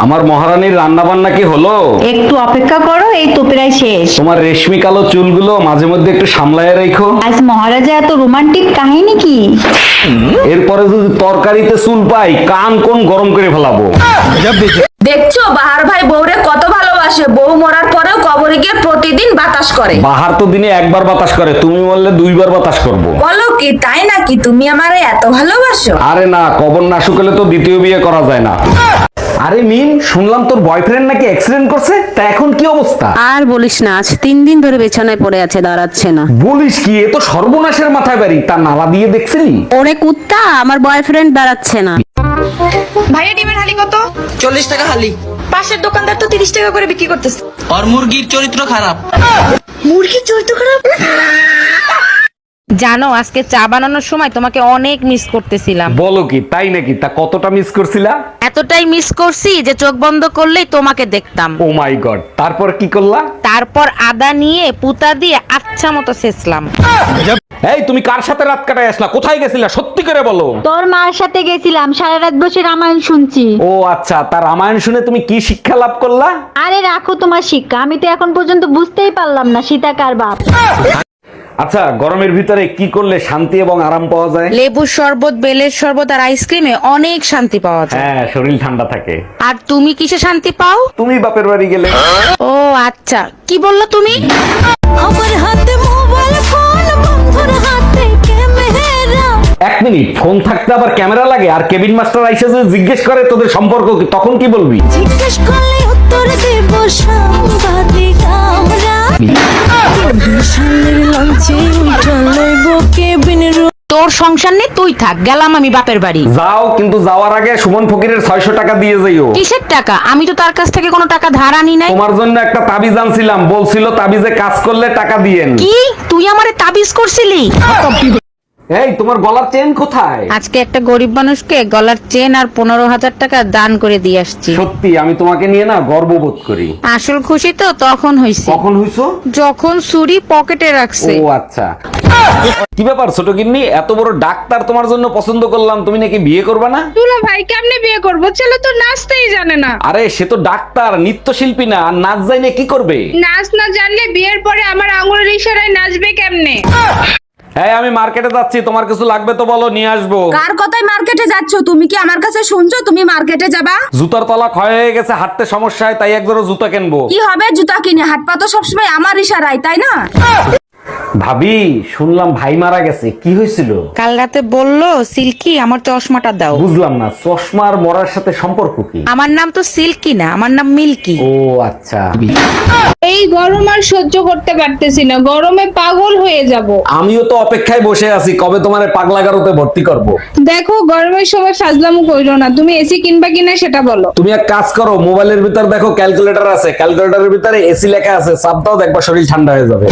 আমার মহারানীর রান্না বান্না কি হলো? একটু অপেক্ষা করো, এই তো প্রায় শেষ। তোমার রেশমি কালো চুলগুলো মাঝে মধ্যে একটু সামলায় রাখো। আজ মহারাজা এত রোমান্টিক কাহিনী কি? এরপরে যদি তরকারিতে চুল পাই কান কোন গরম করে ফেলাবো। দেখছো বাহার ভাই বউরে কত ভালোবাসে, বউ মরার পরেও কবরে গিয়ে প্রতিদিন বাতাস করে। বাহার তো দিনে একবার বাতাস করে, তুমি বললে দুইবার বাতাস করবো। বলো কি, তাই নাকি? তুমি আমারে এত ভালোবাসো? আরে না, কবর না শুকালে তো দ্বিতীয় বিয়ে করা যায় না। আরে মিম, শুনলাম তোর বয়ফ্রেন্ড নাকি অ্যাক্সিডেন্ট করছে, তা এখন কি অবস্থা? আর বলিস না, আজ 3 দিন ধরে বিছানায় পড়ে আছে, দাঁড়াচ্ছে না। বলিস কি, এ তো সর্বনাশের মাথায় বাড়ি। তার নালা দিয়ে দেখছিলি? ওরে কুত্তা, আমার বয়ফ্রেন্ড দাঁড়াচ্ছে না। ভাইয়া ডিমের হালি কত? 40 টাকা হালি। পাশের দোকানদার তো 30 টাকা করে বিক্রি করতেছে। আর মুরগির চরিত্র খারাপ। মুরগির চরিত্র খারাপ? জানো, আজকে চা বানানোর সময় তোমাকে অনেক মিস করতেছিলাম। বলো কি, তাই নাকি? তা কতটা মিস করছিলা? এতটাই মিস করছি যে চোখ বন্ধ করলেই তোমাকে দেখতাম। ও মাই গড, তারপর কি করলা? তারপর আদা নিয়ে পুতা দিয়ে আচ্ছা মতো ছেঁচলাম। এই তুমি কার সাথে রাত কাটায় আসলা? কোথায় গেছিলা সত্যি করে বলো। তোর মার সাথে গেছিলাম, সারা রাত বসে রামায়ণ শুনছি। ও আচ্ছা, তার রামায়ণ শুনে তুমি কি শিক্ষা লাভ করলা? আরে রাখো তোমার শিক্ষা, আমি তো এখন পর্যন্ত বুঝতেই পারলাম না সীতা কার বাপ। আচ্ছা, গরমের ভিতরে কি করলে শান্তি এবং আরাম পাওয়া যায়? লেবুর শরবত, বেলের শরবত আর আইসক্রিমে অনেক শান্তি পাওয়া যায়। হ্যাঁ, শরীর ঠান্ডা থাকে। আর তুমি কিসে শান্তি পাও? তুমি বাপের বাড়ি গেলে। ও আচ্ছা, কি বললো তুমি? আমার হাতে মোবাইল ফোন, বন্ধুর হাতে ক্যামেরা। 1 মিনিট, ফোন থাকতে আবার ক্যামেরা লাগে? আর কেবিন মাস্টার আইসা যদি জিজ্ঞেস করে তোদের সম্পর্ক কি, তখন কি বলবি? জিজ্ঞেস করলে উত্তর দেব সাংবাদিক আমরা। বিশালের লঞ্চে উঠা লইব কেবিন রুম। তোর সংসার নেই, তুই থাক, গেলাম আমি বাপের বাড়ি। যাও, কিন্তু যাওয়ার আগে সুমন ফকিরের 600 টাকা দিয়ে যাইও। কিসের টাকা? আমি তো তার কাছ থেকে কোনো টাকা ধার আনি নাই। তোমার জন্য একটা তাবিজ আনছিলাম, বলছিল তাবিজে কাজ করলে টাকা দিয়েন। কি, তুই আমারে তাবিজ করছিলি? এই তোমার গলার চেন কোথায়? আজকে একটা গরিব মানুষকে গলার চেন আর 15,000 টাকা দান করে দিয়ে আসছি। সত্যি আমি তোমাকে নিয়ে না গর্ববোধ করি। আসল খুশি তো তখন হইছে কখন হইছো? যখন ছুরি পকেটে রাখছে। ও আচ্ছা। কি ব্যাপার ছোট গিন্নি, এত বড় ডাক্তার তোমার জন্য পছন্দ করলাম, তুমি নাকি বিয়ে করবে না? দুলা ভাই কেমনে বিয়ে করবো? ছেলে তো নাচতেই জানে না। আরে সে তো ডাক্তার, নৃত্যশিল্পী না, আর নাচ জানে কি করবে? নাচ না জানলে বিয়ের পরে আমার আঙুলের ইশারায় নাচবে কেমনে? হ্যাঁ, আমি মার্কেটে যাচ্ছি, তোমার কিছু লাগবে তো বলো, নিয়ে আসবো। কার কথায় মার্কেটে যাচ্ছ? তুমি কি আমার কাছে শুনছো তুমি মার্কেটে যাবা? জুতার তলা ক্ষয় হয়ে গেছে, হাঁটতে সমস্যা হয়, তাই এক জোড়া জুতা কিনবো। কি হবে জুতা কিনে? হাত পা তো সবসময় আমার ইশারায়, তাই না? ভাবি, শুনলাম ভাই মারা গেছে, কি হয়েছিল? কাল রাতে বললো সিল্কি আমার চশমাটা দাও। বুঝলাম না, চশমার মরার সাথে সম্পর্ক কি? আমার নাম তো সিল্কি না, আমার নাম মিল্কি। ও আচ্ছা। এই গরম আর সহ্য করতে পারতেছি না, গরমে পাগল হয়ে যাব। আমিও তো অপেক্ষায় বসে আছি, কবে তোমার পাগলাগারোতে ভর্তি করব। দেখো, গরমের সময় ফাজলামো কইরো না। তুমি এসি কিনবা কিনা সেটা বলো। তুমি এক কাজ করো, মোবাইলের ভিতর দেখো ক্যালকুলেটর আছে, ক্যালকুলেটরের ভিতরে এসি লেখা আছে, চাপ দাও, দেখবা শরীর ঠান্ডা হয়ে যাবে।